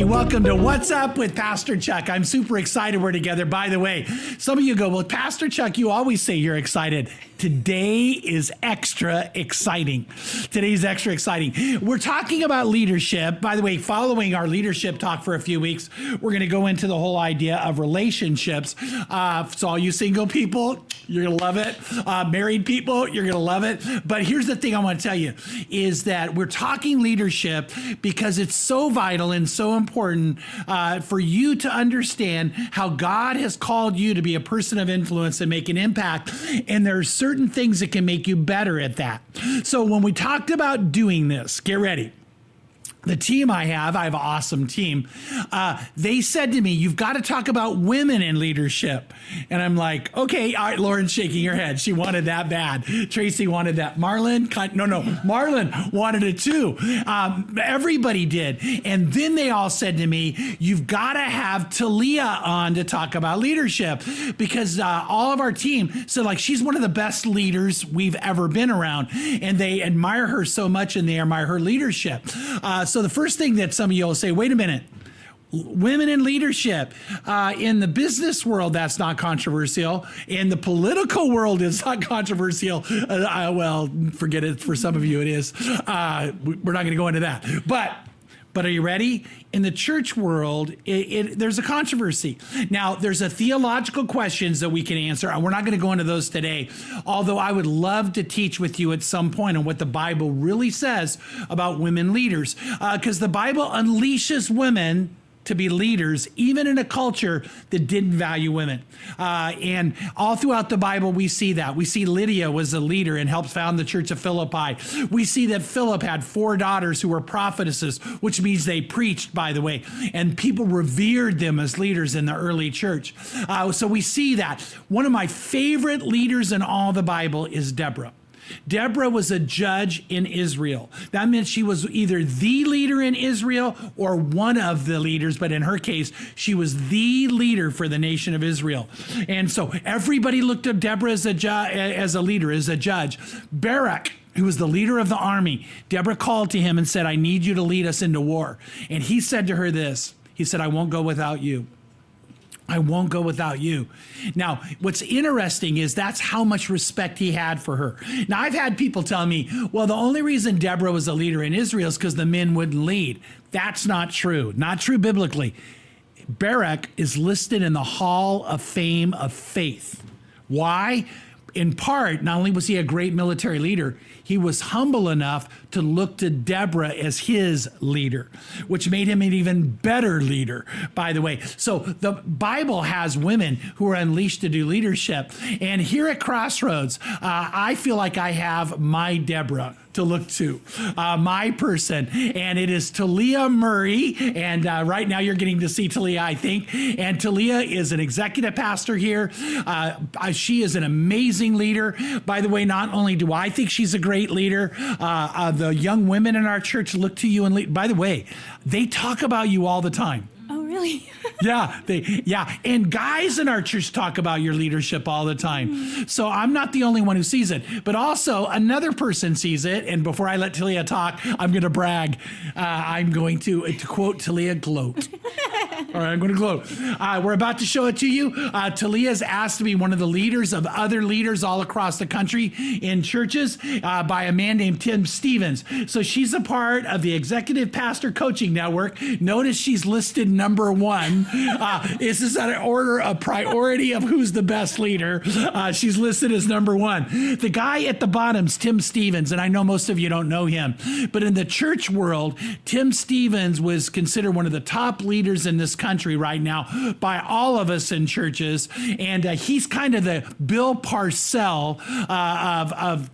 Welcome to What's Up with Pastor Chuck. I'm super excited we're together. By the way, some of you go, well, Pastor Chuck, you always say you're excited. Today is extra exciting. Today's extra exciting. We're talking about leadership. By the way, following our leadership talk for a few weeks, we're going to go into the whole idea of relationships. So all you single people, you're going to love it. Married people, you're going to love it. But here's the thing I want to tell you is that we're talking leadership because it's so vital and so important for you to understand how God has called you to be a person of influence and make an impact. And there's certain things that can make you better at that. So when we talked about doing this, get ready. The team I have an awesome team. They said to me, you've got to talk about women in leadership. And I'm like, okay, all right, Lauren's shaking her head. She wanted that bad. Tracy wanted that. Marlon wanted it too. Everybody did. And then they all said to me, you've got to have Talia on to talk about leadership because all of our team said like, she's one of the best leaders we've ever been around. And they admire her so much and they admire her leadership. So the first thing that some of you will say, wait a minute, women in leadership, in the business world, that's not controversial. In the political world, it's not controversial. Well, forget it. For some of you, it is. We're not going to go into that. But are you ready? In the church world, there's a controversy. Now, there's a theological questions that we can answer, and we're not going to go into those today, although I would love to teach with you at some point on what the Bible really says about women leaders, because the Bible unleashes women to be leaders, even in a culture that didn't value women. And all throughout the Bible, we see that. We see Lydia was a leader and helped found the church of Philippi. We see that Philip had 4 daughters who were prophetesses, which means they preached, by the way, and people revered them as leaders in the early church. So we see that. One of my favorite leaders in all the Bible is Deborah. Deborah was a judge in Israel. That meant she was either the leader in Israel or one of the leaders, but in her case, she was the leader for the nation of Israel. And so everybody looked at Deborah as a leader, as a judge. Barak, who was the leader of the army, Deborah called to him and said, I need you to lead us into war. And he said to her this, he said, I won't go without you. I won't go without you. Now, what's interesting is that's how much respect he had for her. Now, I've had people tell me, well, the only reason Deborah was a leader in Israel is because the men wouldn't lead. That's not true. Not true biblically. Barak is listed in the Hall of Fame of Faith. Why? In part, not only was he a great military leader, he was humble enough to look to Deborah as his leader, which made him an even better leader, by the way. So the Bible has women who are unleashed to do leadership. And here at Crossroads, I feel like I have my Deborah to look to, my person, and it is Taleah Murray. And right now you're getting to see Talia, I think. And Talia is an executive pastor here. She is an amazing leader. By the way, not only do I think she's a great leader, the young women in our church look to you and lead. By the way, they talk about you all the time. Oh, really? Yeah. And guys in our church talk about your leadership all the time. So I'm not the only one who sees it, but also another person sees it. And before I let Talia talk, I'm going to brag. I'm going to quote Talia, gloat. All right, I'm going to gloat. We're about to show it to you. Talia is asked to be one of the leaders of other leaders all across the country in churches by a man named Tim Stevens. So she's a part of the Executive Pastor Coaching Network. Notice she's listed number 1. This is an order of priority of who's the best leader. She's listed as number 1. The guy at the bottom's Tim Stevens, and I know most of you don't know him, but in the church world, Tim Stevens was considered one of the top leaders in this country right now by all of us in churches, and he's kind of the Bill Parcell of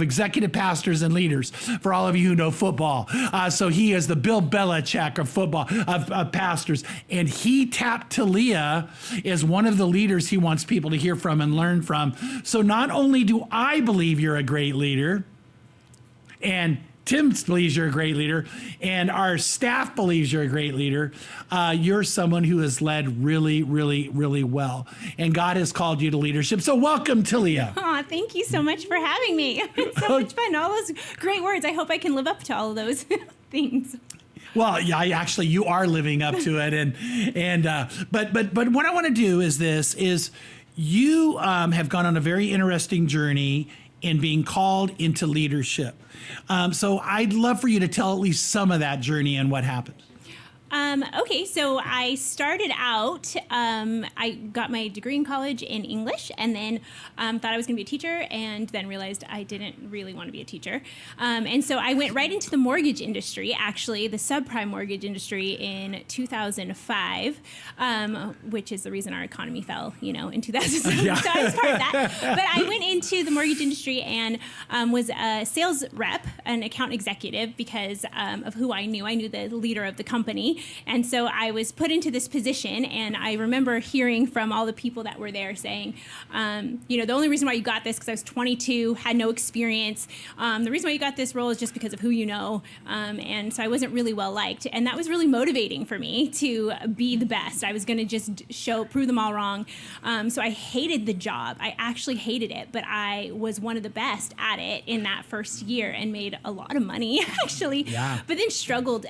executive pastors and leaders. For all of you who know football, so he is the Bill Belichick of football of pastors, and he tapped Talia as one of the leaders he wants people to hear from and learn from. So not only do I believe you're a great leader, and Tim believes you're a great leader, and our staff believes you're a great leader, you're someone who has led really, really, really well. And God has called you to leadership. So welcome, Talia. Aw, thank you so much for having me. It's so much fun. All those great words. I hope I can live up to all of those things. Well, yeah, you are living up to it, but what I want to do is you have gone on a very interesting journey in being called into leadership. So I'd love for you to tell at least some of that journey and what happened. Okay, so I started out, I got my degree in college in English, and then thought I was going to be a teacher, and then realized I didn't really want to be a teacher. And so I went right into the mortgage industry, actually, the subprime mortgage industry in 2005, which is the reason our economy fell, in 2007. Yeah. So I was part of that. But I went into the mortgage industry and was a sales rep, an account executive, because of who I knew. I knew the leader of the company. And so I was put into this position, and I remember hearing from all the people that were there saying, the only reason why you got this, because I was 22, had no experience. The reason why you got this role is just because of who you know. And so I wasn't really well liked. And that was really motivating for me to be the best. I was going to just prove them all wrong. So I hated the job. I actually hated it, but I was one of the best at it in that first year and made a lot of money, actually. Yeah. But then struggled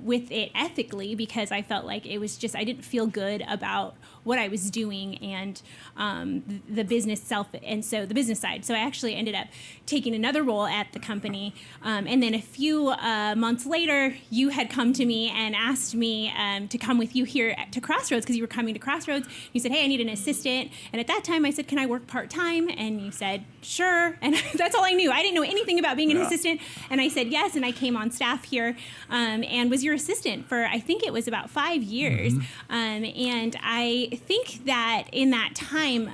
with it ethically, because I felt like it was just, I didn't feel good about what I was doing and the business side. So I actually ended up taking another role at the company. And then a few months later, you had come to me and asked me to come with you here to Crossroads, because you were coming to Crossroads. You said, hey, I need an assistant. And at that time I said, can I work part-time? And you said, sure. And that's all I knew. I didn't know anything about being an assistant. And I said, yes. And I came on staff here and was your assistant for, I think it was about 5 years. And I think that in that time,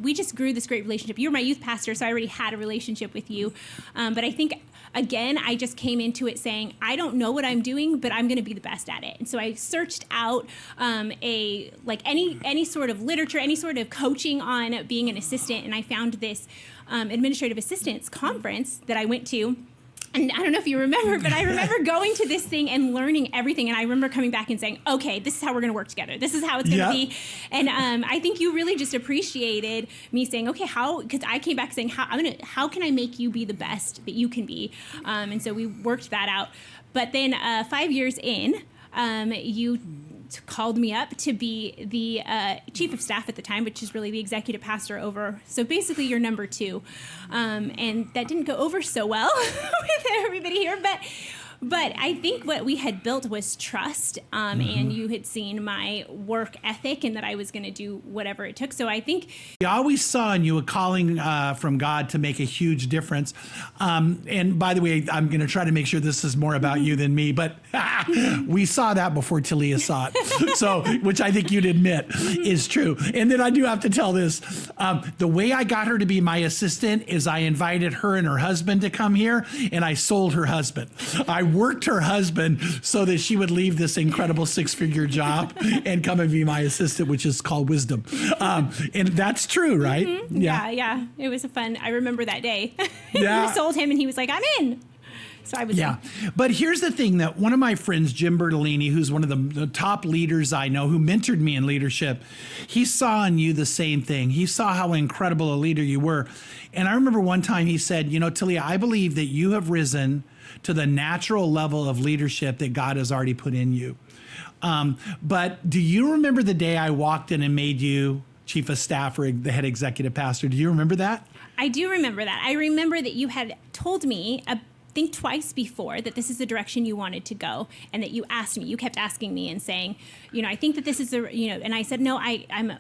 we just grew this great relationship. You were my youth pastor, so I already had a relationship with you. But I think, again, I just came into it saying, I don't know what I'm doing, but I'm going to be the best at it. And so I searched out any sort of literature, any sort of coaching on being an assistant, and I found this administrative assistants conference that I went to. And I don't know if you remember, but I remember going to this thing and learning everything. And I remember coming back and saying, okay, this is how we're going to work together. This is how it's going to be. And I think you really just appreciated me saying, okay, because I came back saying, how can I make you be the best that you can be? And so we worked that out. But then 5 years in, you called me up to be the chief of staff at the time, which is really the executive pastor over. So basically you're number 2. And that didn't go over so well with everybody here. But I think what we had built was trust, and you had seen my work ethic and that I was going to do whatever it took. So I think I always saw in you a calling from God to make a huge difference. And by the way, I'm going to try to make sure this is more about you than me, but we saw that before Talia saw it. So, which I think you'd admit is true. And then I do have to tell this. The way I got her to be my assistant is I invited her and her husband to come here, and I sold her husband. I worked her husband so that she would leave this incredible 6-figure job and come and be my assistant, which is called wisdom. And that's true, right? Mm-hmm. Yeah. It was fun. I remember that day. Yeah. We sold him and he was like, I'm in. So I was in. But here's the thing, that one of my friends, Jim Bertolini, who's one of the top leaders I know, who mentored me in leadership, he saw in you the same thing. He saw how incredible a leader you were. And I remember one time he said, Talia, I believe that you have risen to the natural level of leadership that God has already put in you. But do you remember the day I walked in and made you chief of staff or the head executive pastor? Do you remember that? I do remember that. I remember that you had told me, I think twice before, that this is the direction you wanted to go, and that you kept asking me and saying, I think that this is and I said, no, I've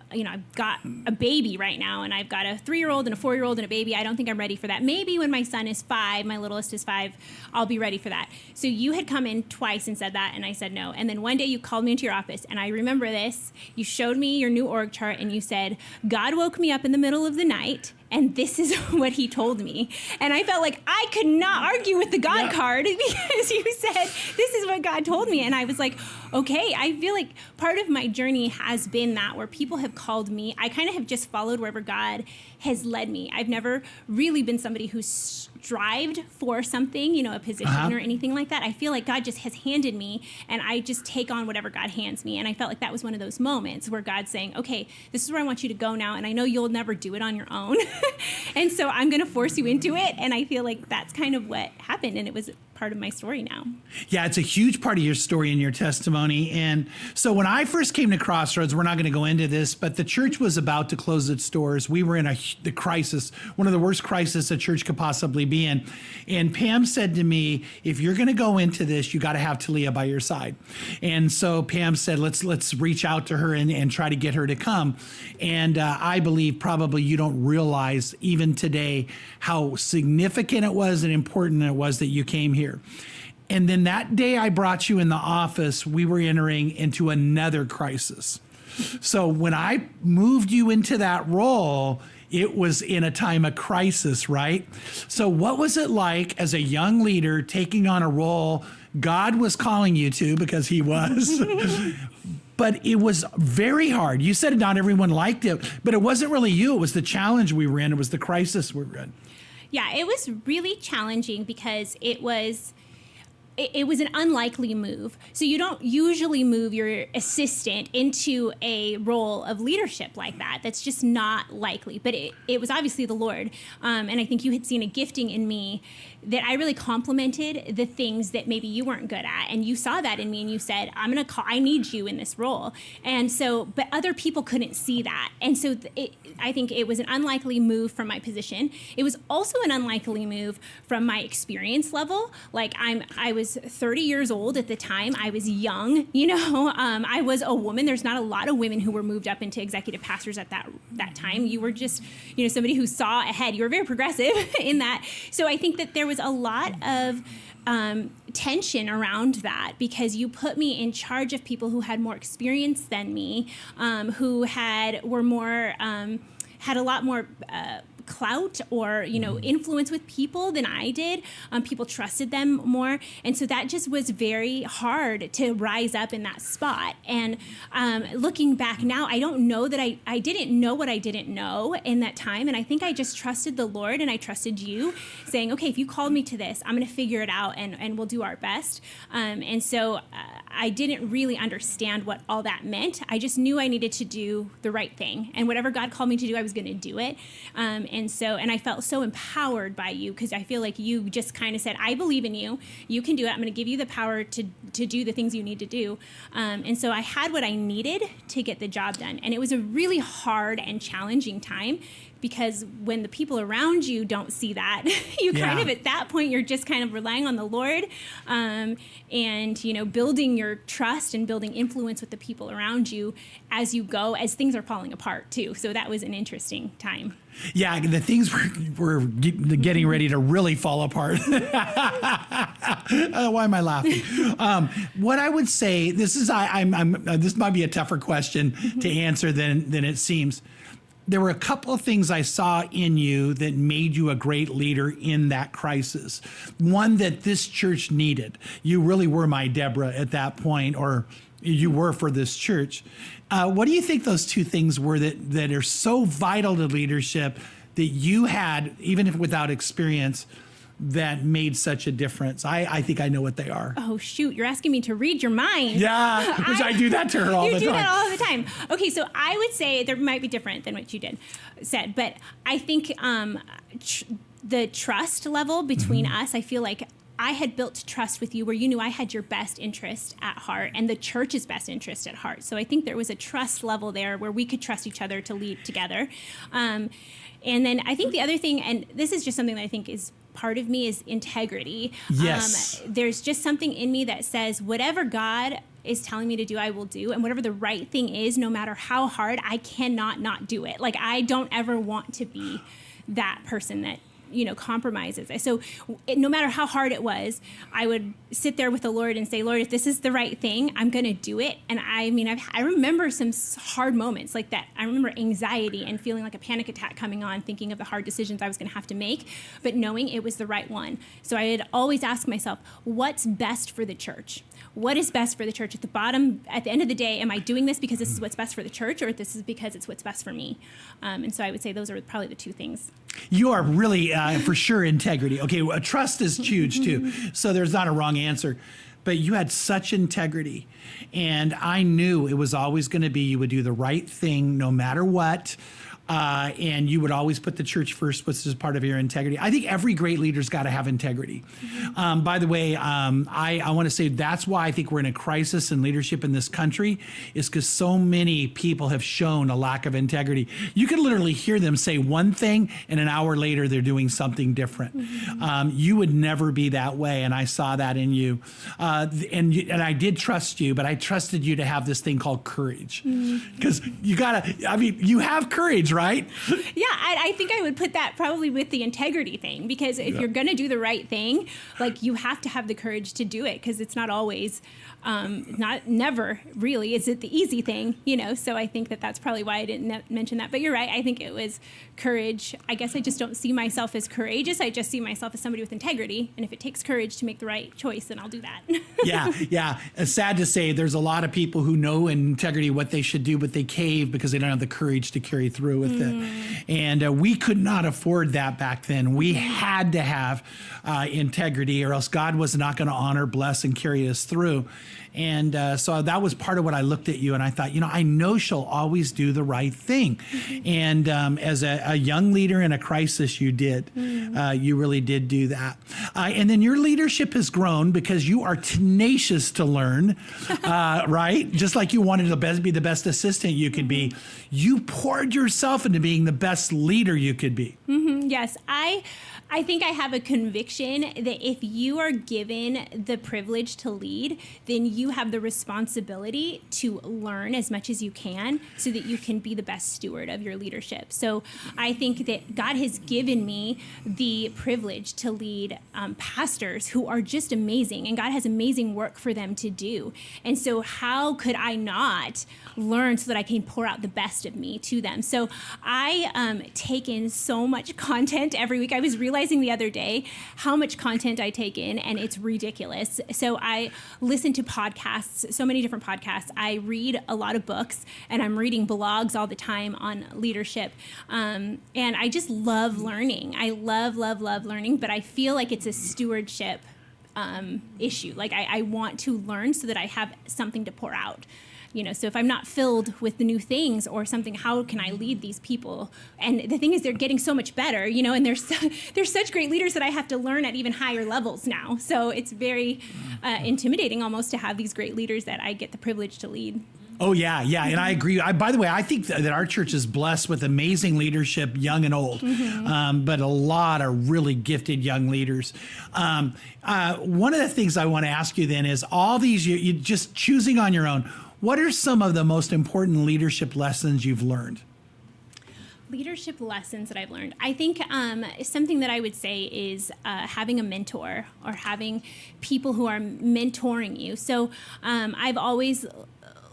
got a baby right now, and I've got a 3-year-old and a 4-year-old and a baby. I don't think I'm ready for that. Maybe when my son is 5, my littlest is 5, I'll be ready for that. So you had come in twice and said that, and I said no. And then one day you called me into your office, and I remember this. You showed me your new org chart, and you said, God woke me up in the middle of the night, and this is what he told me. And I felt like I could not argue with the God card, because you said, this is what God told me. And I was like, okay, I feel like part of my journey has been that, where people have called me. I kind of have just followed wherever God has led me. I've never really been somebody who strived for something, a position or anything like that. I feel like God just has handed me, and I just take on whatever God hands me. And I felt like that was one of those moments where God's saying, okay, this is where I want you to go now, and I know you'll never do it on your own. And so I'm going to force you into it. And I feel like that's kind of what happened. And it was part of my story now. Yeah, it's a huge part of your story and your testimony. And so when I first came to Crossroads, we're not going to go into this, but the church was about to close its doors. We were in the crisis, one of the worst crises a church could possibly be in. And Pam said to me, if you're going to go into this, you got to have Talia by your side. And so Pam said, let's reach out to her and try to get her to come. And I believe probably you don't realize even today how significant it was and important it was that you came here. And then that day I brought you in the office, we were entering into another crisis. So when I moved you into that role, it was in a time of crisis, right? So what was it like as a young leader taking on a role God was calling you to, because he was, but it was very hard. You said not everyone liked it, but it wasn't really you. It was the challenge we were in. It was the crisis we were in. Yeah, it was really challenging because it was an unlikely move. So you don't usually move your assistant into a role of leadership like that. That's just not likely. But it was obviously the Lord. And I think you had seen a gifting in me that I really complimented the things that maybe you weren't good at. And you saw that in me and you said, I need you in this role. And so, but other people couldn't see that. And so I think it was an unlikely move from my position. It was also an unlikely move from my experience level. Like I was 30 years old at the time. I was young, I was a woman. There's not a lot of women who were moved up into executive pastors at that time. You were just, somebody who saw ahead. You were very progressive in that. So I think that there was a lot of tension around that because you put me in charge of people who had more experience than me, who had a lot more clout or influence with people than I did. People trusted them more, and so that just was very hard to rise up in that spot. And looking back now, I don't know that I didn't know what I didn't know in that time, and I think I just trusted the Lord and I trusted you, saying, okay, if you called me to this, I'm going to figure it out and we'll do our best. And so I didn't really understand what all that meant. I just knew I needed to do the right thing, and whatever God called me to do, I was going to do it. And I felt so empowered by you because I feel like you just kind of said, I believe in you. You can do it. I'm going to give you the power to do the things you need to do. And so I had what I needed to get the job done. And it was a really hard and challenging time because when the people around you don't see that, you kind of at that point, you're just kind of relying on the Lord and, building your trust and building influence with the people around you as you go, as things are falling apart too. So that was an interesting time. Yeah, the things were getting ready to really fall apart. Why am I laughing? What I would say, this might be a tougher question to answer than it seems. There were a couple of things I saw in you that made you a great leader in that crisis. One that this church needed. You really were my Deborah at that point, or you were for this church. What do you think those two things were that are so vital to leadership that you had, even if without experience, that made such a difference? I think I know what they are. Oh, shoot. You're asking me to read your mind. Yeah, which I do that to her all the time. You do that all the time. Okay, so I would say there might be different than what you said, but I think the trust level between us, I feel like I had built trust with you where you knew I had your best interest at heart and the church's best interest at heart. So I think there was a trust level there where we could trust each other to lead together. And then I think the other thing, and this is just something that I think is part of me, is integrity. Yes. There's just something in me that says whatever God is telling me to do, I will do. And whatever the right thing is, no matter how hard, I cannot not do it. Like, I don't ever want to be that person that compromises. So no matter how hard it was, I would sit there with the Lord and say, Lord, if this is the right thing, I'm going to do it. And I remember some hard moments like that. I remember anxiety and feeling like a panic attack coming on, thinking of the hard decisions I was going to have to make, but knowing it was the right one. So I would always ask myself, what's best for the church? What is best for the church? At the end of the day, am I doing this because this is what's best for the church, or this is because it's what's best for me? And so I would say those are probably the two things. You are really, for sure, integrity. Okay, well, trust is huge too. So there's not a wrong answer. But you had such integrity. And I knew it was always going to be you would do the right thing no matter what. and you would always put the church first, which is part of your integrity. I think every great leader's got to have integrity. By the way, I want to say that's why I think we're in a crisis in leadership in this country, is because so many people have shown a lack of integrity. You can literally hear them say one thing, and an hour later they're doing something different. You would never be that way, and I saw that in you. And I did trust you, but I trusted you to have this thing called courage, because you have courage, right? Yeah, I think I would put that probably with the integrity thing, because if you're going to do the right thing, like, you have to have the courage to do it, because it's not always, never really is it the easy thing, so I think that's probably why I didn't mention that. But you're right, I think it was courage. I guess I just don't see myself as courageous. I just see myself as somebody with integrity, and if it takes courage to make the right choice, then I'll do that. Yeah. It's sad to say there's a lot of people who know in integrity what they should do, but they cave because they don't have the courage to carry through with it. And we could not afford that back then. We had to have integrity, or else God was not going to honor, bless, and carry us through. And so that was part of what I looked at you, and I thought, I know she'll always do the right thing. And as a young leader in a crisis, you did. You really did do that. And then your leadership has grown because you are tenacious to learn, right? Just like you wanted to be the best assistant you could be. You poured yourself into being the best leader you could be. Yes, I think I have a conviction that if you are given the privilege to lead, then you have the responsibility to learn as much as you can so that you can be the best steward of your leadership. So I think that God has given me the privilege to lead pastors who are just amazing, and God has amazing work for them to do. And so how could I not learn so that I can pour out the best of me to them? So I take in so much content every week. I was realizing the other day how much content I take in, and it's ridiculous. So I listen to podcasts, so many different podcasts. I read a lot of books, and I'm reading blogs all the time on leadership. And I just love learning. I love learning, but I feel like it's a stewardship issue. Like I want to learn so that I have something to pour out. So if I'm not filled with the new things or something, how can I lead these people? And the thing is, they're getting so much better, and they're such great leaders that I have to learn at even higher levels now. So it's very intimidating almost to have these great leaders that I get the privilege to lead. Oh, yeah. And I agree. By the way, I think that our church is blessed with amazing leadership, young and old, but a lot of really gifted young leaders. One of the things I want to ask you then is all these, you just choosing on your own, what are some of the most important leadership lessons you've learned? Leadership lessons that I've learned. I think something that I would say is having a mentor or having people who are mentoring you. So I've always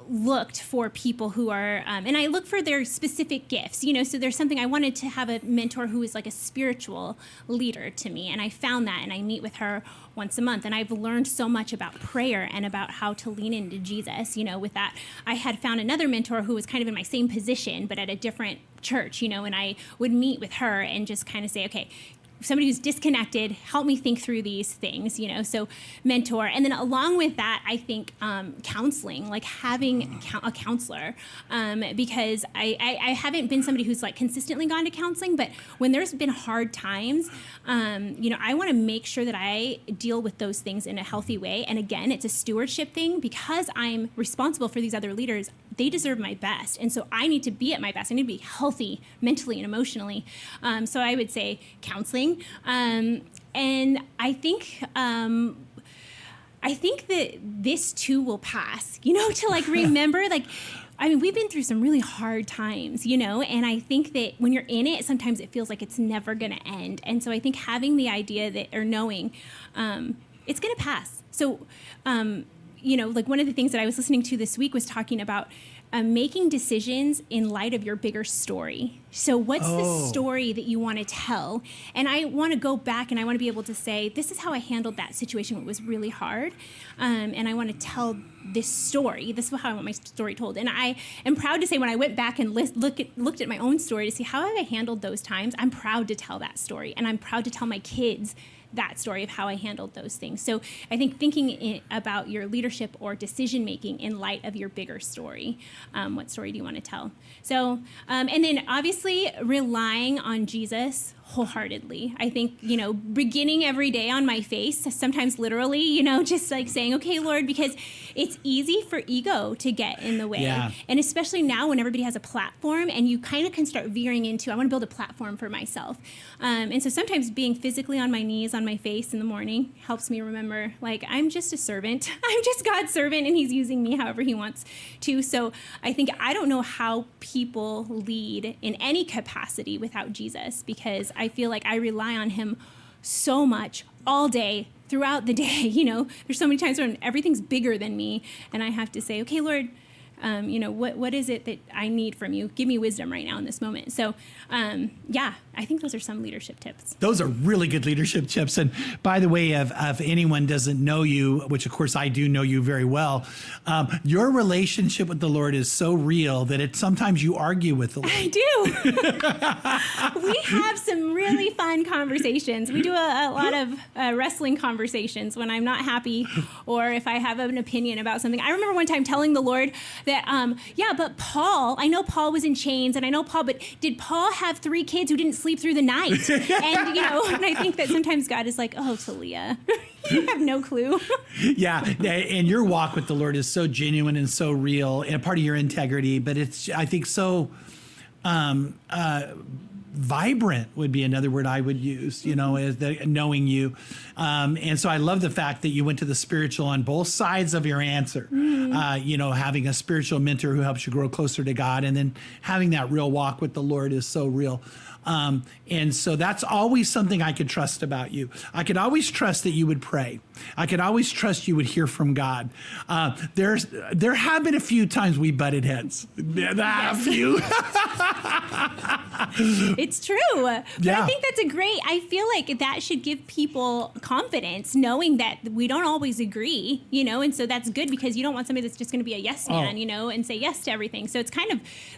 looked for people who are, and I look for their specific gifts, so there's something I wanted to have a mentor who is like a spiritual leader to me. And I found that, and I meet with her once a month. And I've learned so much about prayer and about how to lean into Jesus, with that. I had found another mentor who was kind of in my same position, but at a different church, and I would meet with her and just kind of say, okay, somebody who's disconnected, help me think through these things, so mentor. And then along with that, I think counseling, like having a counselor, because I haven't been somebody who's like consistently gone to counseling, but when there's been hard times, I want to make sure that I deal with those things in a healthy way. And again, it's a stewardship thing because I'm responsible for these other leaders. They deserve my best. And so I need to be at my best. I need to be healthy mentally and emotionally. So I would say counseling. And I think that this too will pass, to like remember, like, we've been through some really hard times, and I think that when you're in it, sometimes it feels like it's never going to end. And so I think having the idea that, or knowing, it's going to pass. So, like one of the things that I was listening to this week was talking about making decisions in light of your bigger story. So what's the story that you want to tell? And I want to go back and I want to be able to say, this is how I handled that situation when it was really hard. And I want to tell this story. This is how I want my story told. And I am proud to say when I went back and looked at my own story to see how have I handled those times, I'm proud to tell that story. And I'm proud to tell my kids that story of how I handled those things. So I think thinking about your leadership or decision making in light of your bigger story. What story do you want to tell? So, and then obviously relying on Jesus wholeheartedly. I think, beginning every day on my face, sometimes literally, just like saying, okay, Lord, because it's easy for ego to get in the way. Yeah. And especially now when everybody has a platform and you kind of can start veering into, I want to build a platform for myself. And so sometimes being physically on my knees, on my face in the morning helps me remember, like, I'm just a servant. I'm just God's servant and he's using me however he wants to. So I think I don't know how people lead in any capacity without Jesus, because I feel like I rely on him so much all day, throughout the day. There's so many times when everything's bigger than me and I have to say, okay, Lord, what is it that I need from you? Give me wisdom right now in this moment. So, I think those are some leadership tips. Those are really good leadership tips. And by the way, if anyone doesn't know you, which of course I do know you very well, your relationship with the Lord is so real that sometimes you argue with the Lord. I do. We have some really fun conversations. We do a lot of wrestling conversations when I'm not happy or if I have an opinion about something. I remember one time telling the Lord that, but Paul, I know Paul was in chains and I know Paul, but did Paul have 3 kids who didn't sleep through the night? And, and I think that sometimes God is like, oh, Talia, you have no clue. Yeah. And your walk with the Lord is so genuine and so real and a part of your integrity, but it's, I think, so vibrant would be another word I would use, as knowing you. And so I love the fact that you went to the spiritual on both sides of your answer, having a spiritual mentor who helps you grow closer to God, and then having that real walk with the Lord is so real. And so that's always something I could trust about you. I could always trust that you would pray. I could always trust you would hear from God. There have been a few times we butted heads. A few. It's true. But I think that's I feel like that should give people confidence, knowing that we don't always agree, and so that's good because you don't want somebody that's just going to be a yes man, and say yes to everything. So it's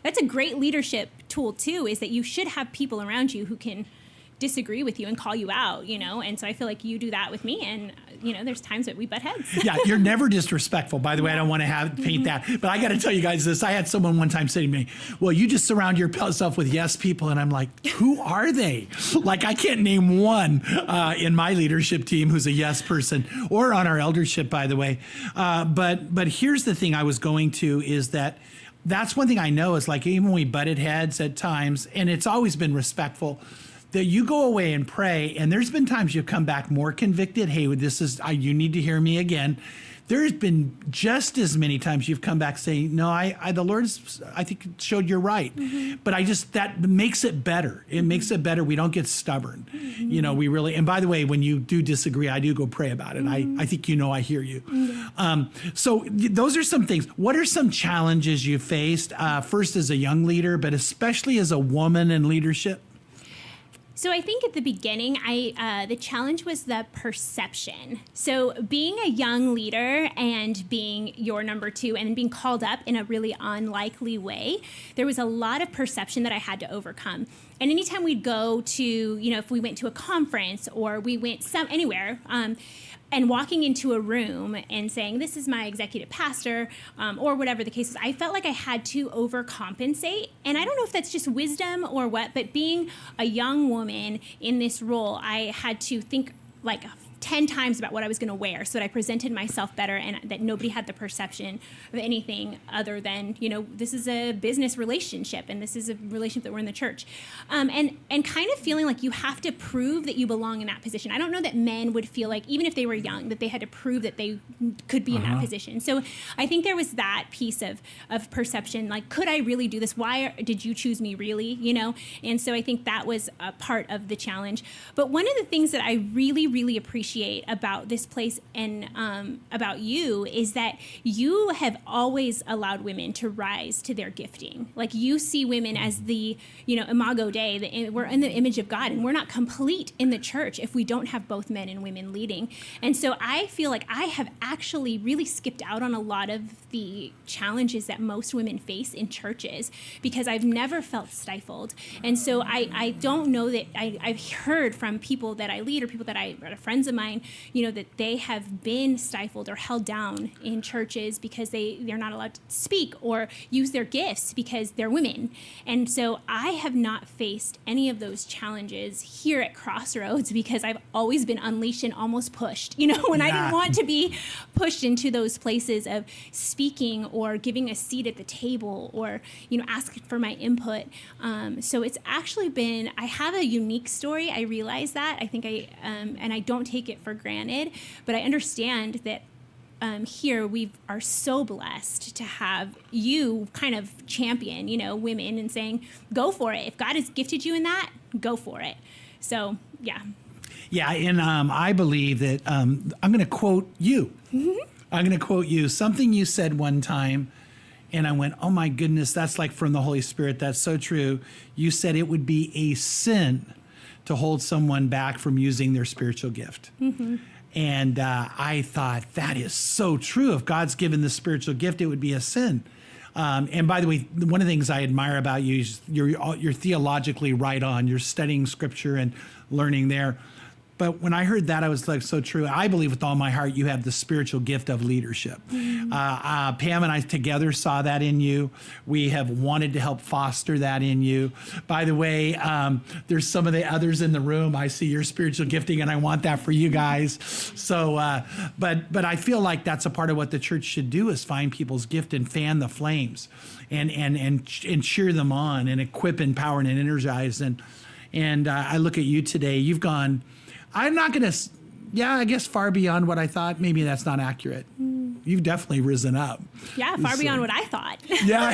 that's a great leadership tool too, is that you should have people around you who can disagree with you and call you out, and so I feel like you do that with me, and there's times that we butt heads. Yeah, you're never disrespectful, by the way. I don't want to paint that, but I got to tell you guys this. I had someone one time say to me, well, you just surround yourself with yes people, and I'm like, who are they? Like, I can't name one in my leadership team who's a yes person, or on our eldership, by the way. But here's the thing I was going to is that's one thing I know is, like, even when we butted heads at times, and it's always been respectful, that you go away and pray, and there's been times you've come back more convicted. Hey, you need to hear me again. There's been just as many times you've come back saying, no, the Lord's, I think, showed you're right. Mm-hmm. But that makes it better. It makes it better. We don't get stubborn. Mm-hmm. We really, and by the way, when you do disagree, I do go pray about it. Mm-hmm. I think I hear you. Mm-hmm. So those are some things. What are some challenges you faced, first as a young leader, but especially as a woman in leadership? So I think at the beginning, the challenge was the perception. So being a young leader and being your number 2 and being called up in a really unlikely way, there was a lot of perception that I had to overcome. And anytime we'd go to, if we went to a conference or we went anywhere, and walking into a room and saying, this is my executive pastor, or whatever the case is, I felt like I had to overcompensate. And I don't know if that's just wisdom or what, but being a young woman in this role, I had to think like 10 times about what I was going to wear so that I presented myself better and that nobody had the perception of anything other than, this is a business relationship and this is a relationship that we're in the church. And kind of feeling like you have to prove that you belong in that position. I don't know that men would feel like, even if they were young, that they had to prove that they could be in that position. So I think there was that piece of perception, like, could I really do this? Why did you choose me really? And so I think that was a part of the challenge. But one of the things that I really, really appreciate appreciate about this place and about you is that you have always allowed women to rise to their gifting. Like, you see women as the, imago Dei, we're in the image of God, and we're not complete in the church if we don't have both men and women leading. And so I feel like I have actually really skipped out on a lot of the challenges that most women face in churches because I've never felt stifled. And so I don't know that I've heard from people that I lead or people that are friends of mine, that they have been stifled or held down in churches because they're not allowed to speak or use their gifts because they're women. And so I have not faced any of those challenges here at Crossroads because I've always been unleashed and almost pushed, when I didn't want to be pushed into those places of speaking or giving a seat at the table or, asking for my input. So it's actually been, I have a unique story. I realize that. I think and I don't take it for granted, but I understand that here we are so blessed to have you kind of champion, women and saying, go for it. If God has gifted you in that, go for it. So, yeah. Yeah, and I believe that I'm going to quote you. Mm-hmm. I'm going to quote you. Something you said one time, and I went, oh my goodness, that's like from the Holy Spirit. That's so true. You said it would be a sin to hold someone back from using their spiritual gift. Mm-hmm. And I thought, that is so true. If God's given the spiritual gift, it would be a sin. And by the way, one of the things I admire about you is you're theologically right on. You're studying scripture and learning there. But when I heard that, I was like, so true. I believe with all my heart you have the spiritual gift of leadership. Mm-hmm. Pam and I together saw that in you. We have wanted to help foster that in you. By the way, there's some of the others in the room. I see your spiritual gifting, and I want that for you guys. So, but I feel like that's a part of what the church should do is find people's gift and fan the flames, and cheer them on, and equip, empower, and energize. And I look at you today. You've gone. I'm not going to, I guess far beyond what I thought. Maybe that's not accurate. You've definitely risen up. Yeah, far beyond what I thought. Yeah.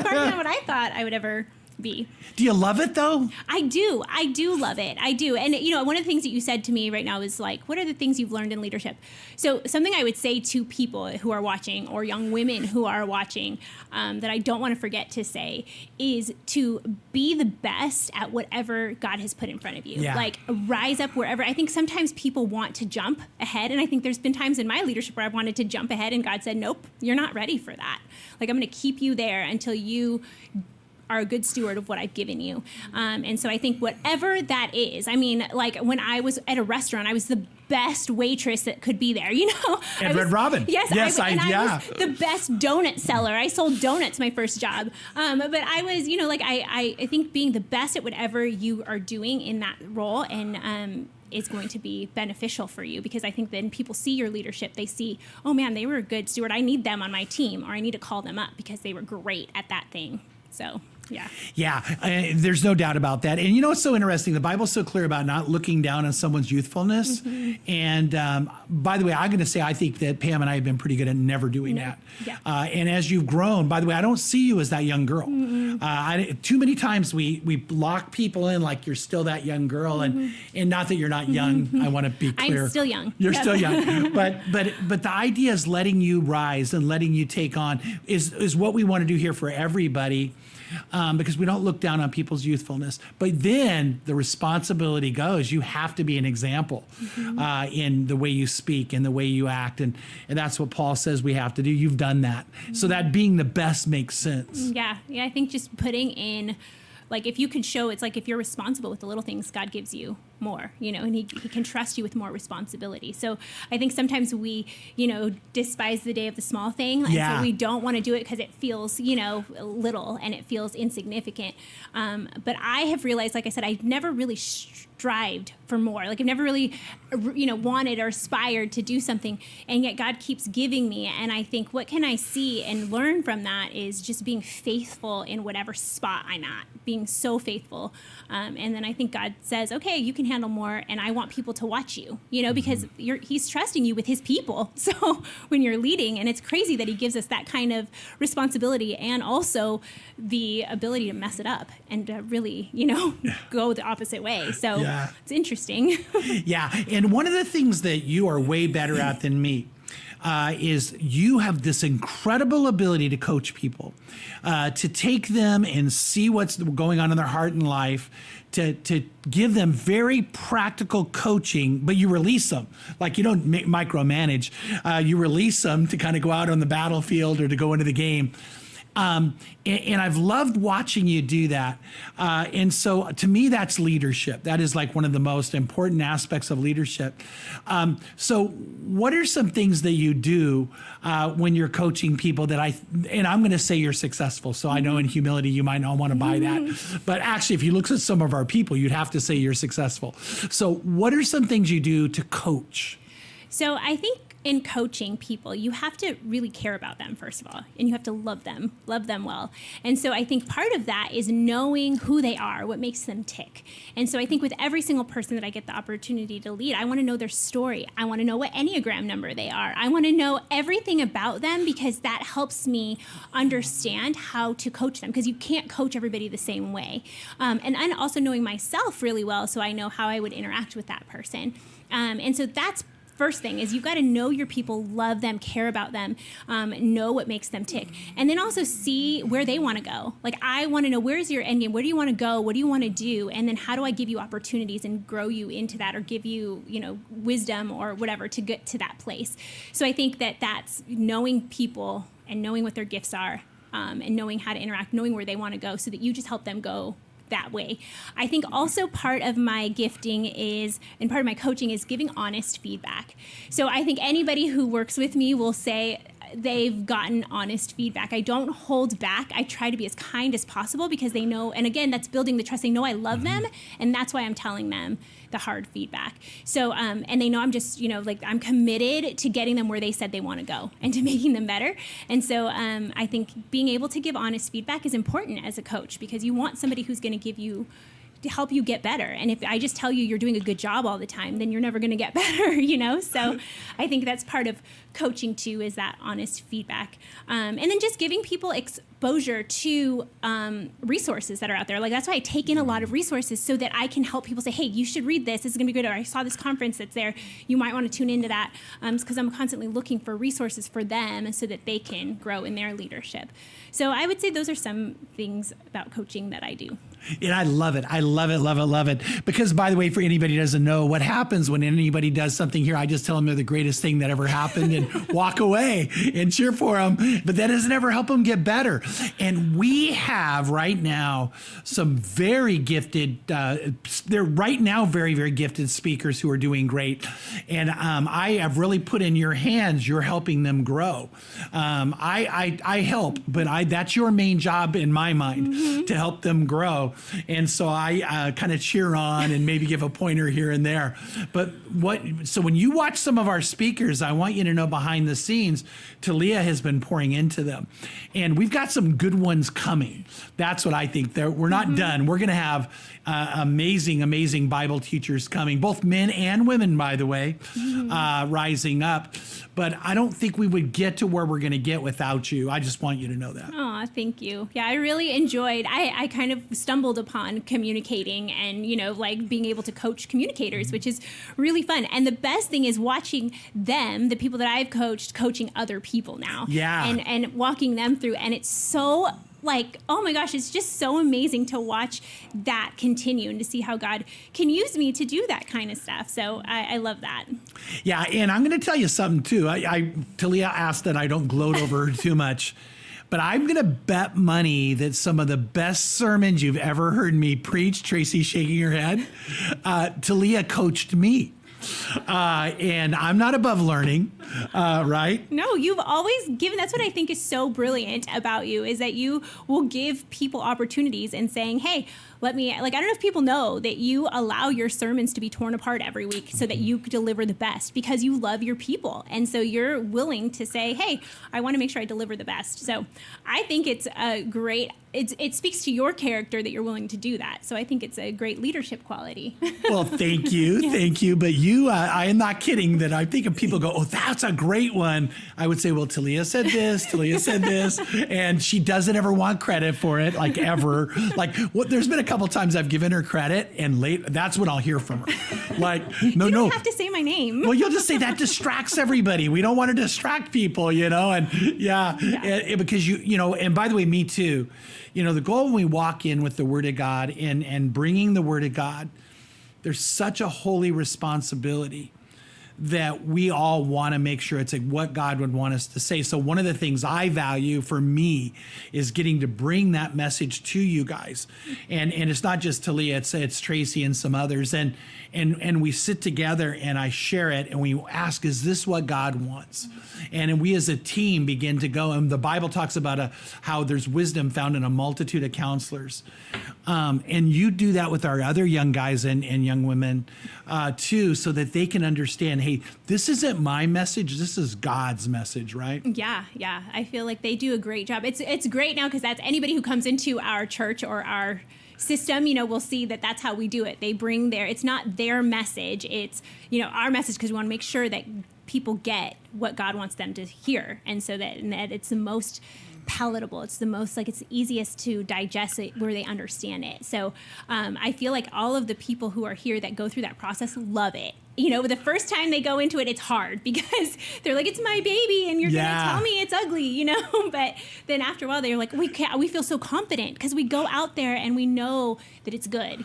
Far beyond what I thought I would ever be. Do you love it though? I do. I do love it. I do. And one of the things that you said to me right now is like, what are the things you've learned in leadership? So something I would say to people who are watching or young women who are watching that I don't want to forget to say is to be the best at whatever God has put in front of you. Yeah. Like rise up wherever. I think sometimes people want to jump ahead. And I think there's been times in my leadership where I've wanted to jump ahead and God said, nope, you're not ready for that. Like I'm going to keep you there until you are a good steward of what I've given you. And so I think whatever that is, I mean, like when I was at a restaurant, I was the best waitress that could be there, At Red Robin. Yes, I was the best donut seller. I sold donuts my first job. But I was, I think being the best at whatever you are doing in that role and is going to be beneficial for you because I think then people see your leadership. They see, oh man, they were a good steward. I need them on my team, or I need to call them up because they were great at that thing. So, yeah. Yeah, there's no doubt about that. And what's so interesting? The Bible's so clear about not looking down on someone's youthfulness. Mm-hmm. And by the way, I'm going to say I think that Pam and I have been pretty good at never doing that. Yeah. And as you've grown, by the way, I don't see you as that young girl. Mm-hmm. Too many times we lock people in like you're still that young girl. Mm-hmm. And not that you're not young. Mm-hmm. I want to be clear. I'm still young. You're still young. But the idea is letting you rise and letting you take on is what we want to do here for everybody. Because we don't look down on people's youthfulness. But then the responsibility goes, you have to be an example in the way you speak and the way you act. And that's what Paul says we have to do. You've done that. Mm-hmm. So that being the best makes sense. Yeah, I think just putting in, like if you can show, it's like if you're responsible with the little things, God gives you more, and he can trust you with more responsibility. So I think sometimes we, despise the day of the small thing. And so we don't want to do it because it feels, little and it feels insignificant. But I have realized, like I said, I never really strived for more. Like I've never really, wanted or aspired to do something. And yet God keeps giving me. And I think what can I see and learn from that is just being faithful in whatever spot I'm at, being so faithful. And then I think God says, okay, you can handle more, and I want people to watch you, because he's trusting you with his people. So when you're leading, and it's crazy that he gives us that kind of responsibility and also the ability to mess it up and to really, go the opposite way. So Yeah. It's interesting. Yeah. And one of the things that you are way better at than me is you have this incredible ability to coach people, to take them and see what's going on in their heart and life, to give them very practical coaching, but you release them. Like you don't micromanage. You release them to kind of go out on the battlefield or to go into the game. And I've loved watching you do that. And so to me, that's leadership. That is like one of the most important aspects of leadership. So what are some things that you do when you're coaching people that and I'm going to say you're successful. So I know in humility, you might not want to buy that. But actually, if you look at some of our people, you'd have to say you're successful. So what are some things you do to coach? So I think in coaching people, you have to really care about them, first of all, and you have to love them well. And so I think part of that is knowing who they are, what makes them tick. And so I think with every single person that I get the opportunity to lead, I want to know their story. I want to know what Enneagram number they are. I want to know everything about them because that helps me understand how to coach them, because you can't coach everybody the same way. And I'm also knowing myself really well, so I know how I would interact with that person. And so that's first thing is you've got to know your people, love them, care about them, know what makes them tick, and then also see where they want to go. Like, I want to know, where's your end game? Where do you want to go? What do you want to do? And then how do I give you opportunities and grow you into that, or give you, wisdom or whatever to get to that place. So I think that that's knowing people and knowing what their gifts are, and knowing how to interact, knowing where they want to go, so that you just help them go that way. I think also part of my gifting and part of my coaching is giving honest feedback. So I think anybody who works with me will say they've gotten honest feedback. I don't hold back. I try to be as kind as possible, because they know, and again, that's building the trust. They know I love them, and that's why I'm telling them the hard feedback. So, and they know I'm just, I'm committed to getting them where they said they want to go and to making them better. And so I think being able to give honest feedback is important as a coach, because you want somebody who's going to help you get better. And if I just tell you you're doing a good job all the time, then you're never going to get better, So I think that's part of coaching too, is that honest feedback. And then just giving people exposure to resources that are out there. Like, that's why I take in a lot of resources, so that I can help people say, hey, you should read this. This is going to be good. Or I saw this conference that's there. You might want to tune into that. Because I'm constantly looking for resources for them so that they can grow in their leadership. So I would say those are some things about coaching that I do. And I love it. I love it, love it, love it. Because, by the way, for anybody who doesn't know, what happens when anybody does something here, I just tell them they're the greatest thing that ever happened and walk away and cheer for them. But that doesn't ever help them get better. And we have right now some very gifted, they're right now very, very gifted speakers who are doing great. And I have really put in your hands, you're helping them grow. I help, but that's your main job in my mind, to help them grow. And so I kind of cheer on and maybe give a pointer here and there. But so when you watch some of our speakers, I want you to know behind the scenes, Talia has been pouring into them. And we've got some good ones coming. That's what I think. We're not done. We're going to have amazing, amazing Bible teachers coming, both men and women, by the way, rising up. But I don't think we would get to where we're going to get without you. I just want you to know that. Oh, thank you. Yeah, I really enjoyed, I kind of stumbled upon communicating and, being able to coach communicators, which is really fun. And the best thing is watching them, the people that I've coached, coaching other people now. Yeah. And walking them through. And it's so oh my gosh, it's just so amazing to watch that continue and to see how God can use me to do that kind of stuff. So I love that. Yeah, and I'm going to tell you something too. Talia asked that I don't gloat over her too much, but I'm going to bet money that some of the best sermons you've ever heard me preach, Tracy's shaking her head, Talia coached me. And I'm not above learning, right? No, you've always given, that's what I think is so brilliant about you, is that you will give people opportunities and saying, hey, I don't know if people know that you allow your sermons to be torn apart every week so that you deliver the best, because you love your people. And so you're willing to say, hey, I want to make sure I deliver the best. So I think it's a great, it speaks to your character that you're willing to do that. So I think it's a great leadership quality. Well, thank you. Yes. Thank you. But I am not kidding that I think of people go, oh, that's a great one, I would say, well, Talia said this, Talia said this, and she doesn't ever want credit for it, like ever. Like, there's been a couple times I've given her credit, and that's when I'll hear from her. Like, no, you don't have to say my name. Well, you'll just say that distracts everybody. We don't want to distract people, and because and by the way, me too. The goal when we walk in with the Word of God and bringing the Word of God, there's such a holy responsibility that we all want to make sure it's like what God would want us to say. So one of the things I value for me is getting to bring that message to you guys. And it's not just Talia, it's Tracy and some others. And we sit together and I share it and we ask, is this what God wants? And we as a team begin to go, and the Bible talks about how there's wisdom found in a multitude of counselors. And you do that with our other young guys and young women too, so that they can understand, hey, this isn't my message, this is God's message, right? Yeah. I feel like they do a great job. It's great now because that's anybody who comes into our church or our system, we'll see that that's how we do it. They bring it's not their message, it's, our message, because we want to make sure that people get what God wants them to hear. And so that it's the most palatable. It's the most, it's easiest to digest it where they understand it. So I feel like all of the people who are here that go through that process love it. The first time they go into it, it's hard because they're like, it's my baby and you're going to tell me it's ugly, But then after a while, they're like, we feel so confident because we go out there and we know that it's good,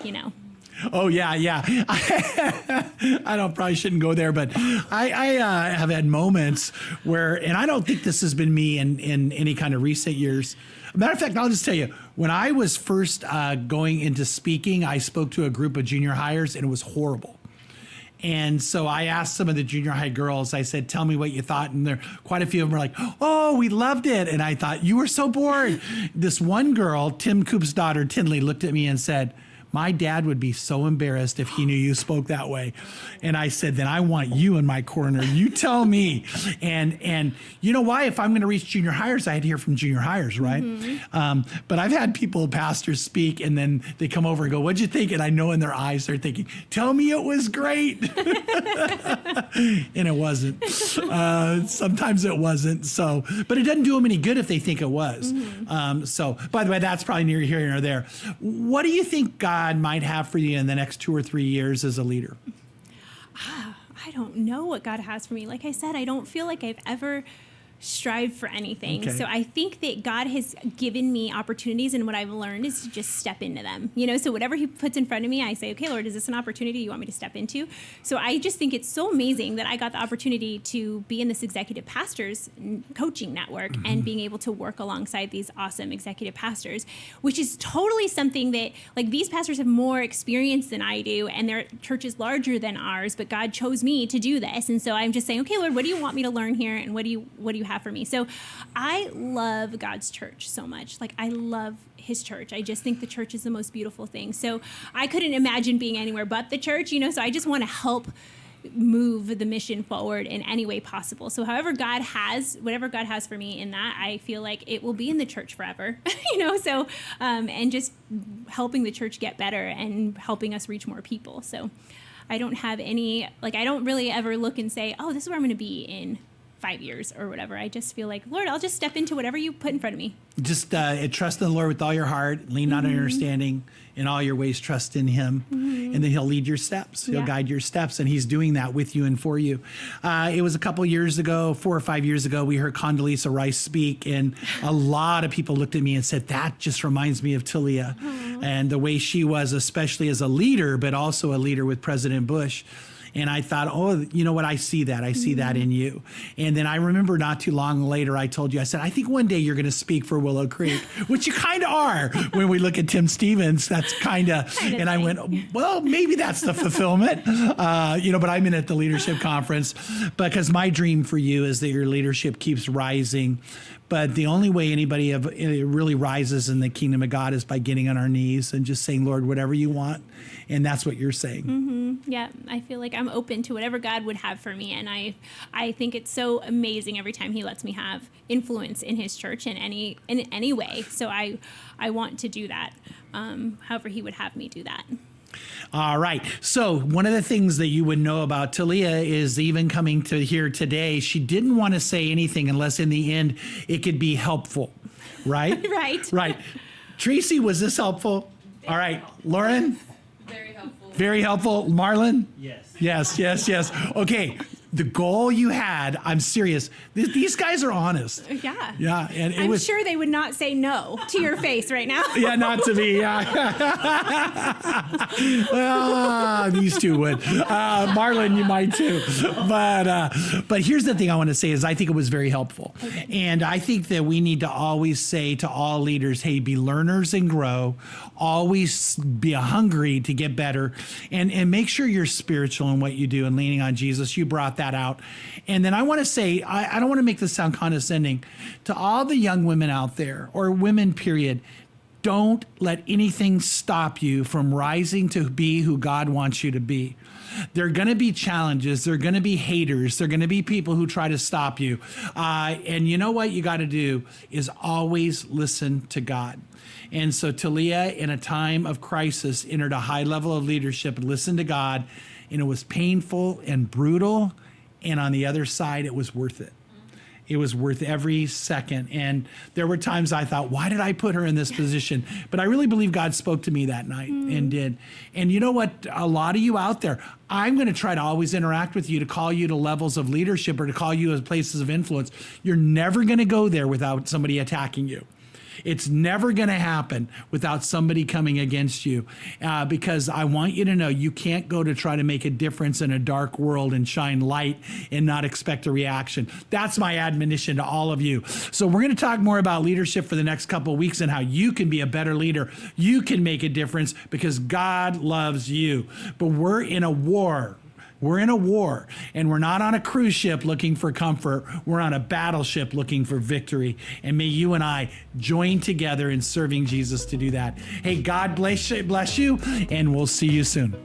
Oh, yeah. I probably shouldn't go there, but I have had moments where, and I don't think this has been me in any kind of recent years. Matter of fact, I'll just tell you, when I was first going into speaking, I spoke to a group of junior hires and it was horrible. And so I asked some of the junior high girls, I said, tell me what you thought. And quite a few of them were like, oh, we loved it. And I thought, you were so bored. This one girl, Tim Coop's daughter, Tinley, looked at me and said, my dad would be so embarrassed if he knew you spoke that way. And I said, then I want you in my corner. You tell me. And you know why? If I'm going to reach junior hires, I had to hear from junior hires, right? Mm-hmm. But I've had pastors speak, and then they come over and go, what'd you think? And I know in their eyes they're thinking, tell me it was great. And it wasn't. Sometimes it wasn't. So, but it doesn't do them any good if they think it was. Mm-hmm. So, by the way, that's probably near here or there. What do you think God might have for you in the next 2 or 3 years as a leader? I don't know what God has for me. Like I said, I don't feel like I've ever strived for anything. Okay. So I think that God has given me opportunities, and what I've learned is to just step into them. So whatever he puts in front of me, I say, okay, Lord, is this an opportunity you want me to step into? So I just think it's so amazing that I got the opportunity to be in this executive pastors coaching network and being able to work alongside these awesome executive pastors, which is totally something that, these pastors have more experience than I do, and their church is larger than ours, but God chose me to do this. And so I'm just saying, okay, Lord, what do you want me to learn here? And what do you have for me? So I love God's church so much. I love his church. I just think the church is the most beautiful thing. So I couldn't imagine being anywhere but the church, so I just want to help move the mission forward in any way possible. So whatever God has for me in that, I feel like it will be in the church forever, so, and just helping the church get better and helping us reach more people. So I don't have any, I don't really ever look and say, oh, this is where I'm going to be in 5 years or whatever. I just feel like, Lord, I'll just step into whatever you put in front of me. Just trust in the Lord with all your heart, lean not on your understanding, in all your ways trust in him, and then he'll lead your steps. He'll guide your steps, and he's doing that with you and for you. It was a couple years ago, 4 or 5 years ago, we heard Condoleezza Rice speak, and a lot of people looked at me and said, that just reminds me of Talia and the way she was, especially as a leader, but also a leader with President Bush. And I thought, oh, you know what? I see that. I see that in you. And then I remember not too long later, I told you, I said, I think one day you're going to speak for Willow Creek, which you kind of are. When we look at Tim Stevens, that's kind of, and I went, well, maybe that's the fulfillment, but I'm in at the leadership conference because my dream for you is that your leadership keeps rising. But the only way anybody really rises in the kingdom of God is by getting on our knees and just saying, Lord, whatever you want. And that's what you're saying. Mm-hmm. Yeah, I feel like I'm open to whatever God would have for me. And I think it's so amazing every time he lets me have influence in his church in any way. So I want to do that, however he would have me do that. All right. So one of the things that you would know about Talia is even coming to here today, she didn't want to say anything unless in the end it could be helpful, right? Right. Right. Tracy, was this helpful? All right. Lauren? Very helpful. Very helpful. Marlon? Yes. Yes. Okay. The goal you had, I'm serious. These guys are honest. Yeah. Yeah. And it I'm was sure they would not say no to your face right now. Yeah, not to me. Yeah. Well, these two would. Marlon, you might too. But here's the thing I want to say is I think it was very helpful. Okay. And I think that we need to always say to all leaders, hey, be learners and grow. Always be hungry to get better. And make sure you're spiritual in what you do and leaning on Jesus. You brought that out. And then I want to say, I don't want to make this sound condescending to all the young women out there or women, period. Don't let anything stop you from rising to be who God wants you to be. There are going to be challenges. There are going to be haters. There are going to be people who try to stop you. And you know what you got to do is always listen to God. And so Talia, in a time of crisis, entered a high level of leadership and listened to God. And it was painful and brutal. And on the other side, it was worth it. It was worth every second. And there were times I thought, why did I put her in this position? But I really believe God spoke to me that night and did. And you know what? A lot of you out there, I'm going to try to always interact with you to call you to levels of leadership or to call you to places of influence. You're never going to go there without somebody attacking you. It's never going to happen without somebody coming against you because I want you to know you can't go to try to make a difference in a dark world and shine light and not expect a reaction. That's my admonition to all of you. So we're going to talk more about leadership for the next couple of weeks and how you can be a better leader. You can make a difference because God loves you. But we're in a war. We're in a war, and we're not on a cruise ship looking for comfort. We're on a battleship looking for victory. And may you and I join together in serving Jesus to do that. Hey, God bless you, and we'll see you soon.